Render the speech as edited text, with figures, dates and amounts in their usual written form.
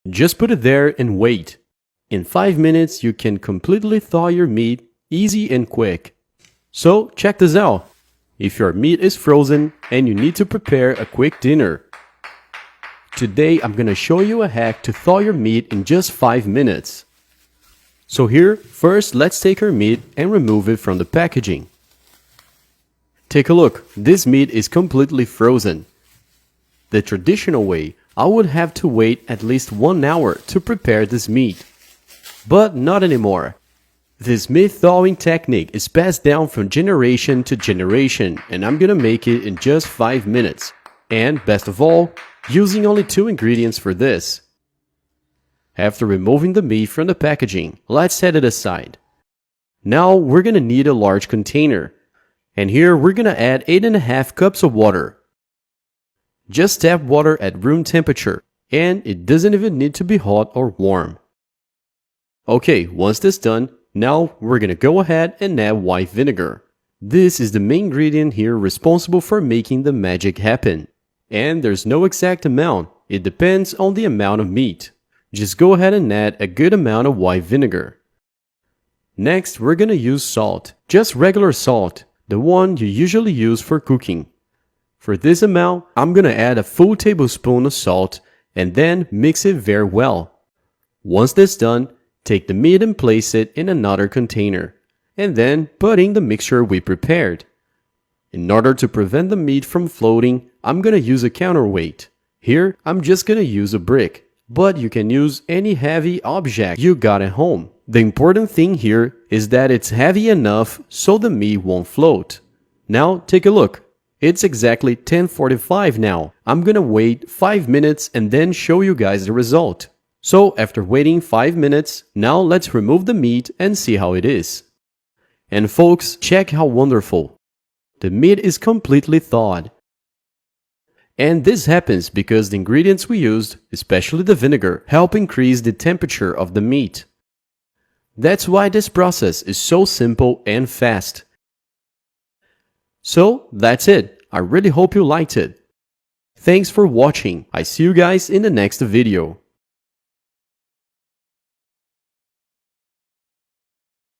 Just put it there and wait. In 5 minutes, you can completely thaw your meat, easy and quick. So check this out. If your meat is frozen and you need to prepare a quick dinner. Today I'm gonna show you a hack to thaw your meat in just 5 minutes. So here, first let's take our meat and remove it from the packaging. Take a look, this meat is completely frozen. The traditional way, I would have to wait at least 1 hour to prepare this meat. But not anymore. This meat thawing technique is passed down from generation to generation, and I'm gonna make it in just 5 minutes. And best of all, using only 2 ingredients for this. After removing the meat from the packaging, let's set it aside. Now we're gonna need a large container. And here we're gonna add 8.5 cups of water. Just tap water at room temperature, and it doesn't even need to be hot or warm. Okay, once that's done, now we're gonna go ahead and add white vinegar. This is the main ingredient here responsible for making the magic happen. And there's no exact amount, it depends on the amount of meat. Just go ahead and add a good amount of white vinegar. Next, we're gonna use salt, just regular salt, the one you usually use for cooking. For this amount, I'm gonna add a full tablespoon of salt and then mix it very well. Once that's done, take the meat and place it in another container, and then put in the mixture we prepared. In order to prevent the meat from floating, I'm gonna use a counterweight. Here, I'm just gonna use a brick, but you can use any heavy object you got at home. The important thing here is that it's heavy enough so the meat won't float. Now take a look. It's exactly 10:45 now. I'm gonna wait 5 minutes and then show you guys the result. So after waiting 5 minutes, now let's remove the meat and see how it is. And folks, check how wonderful. The meat is completely thawed. And this happens because the ingredients we used, especially the vinegar, help increase the temperature of the meat. That's why this process is so simple and fast. So that's it. I really hope you liked it. Thanks for watching. I see you guys in the next video.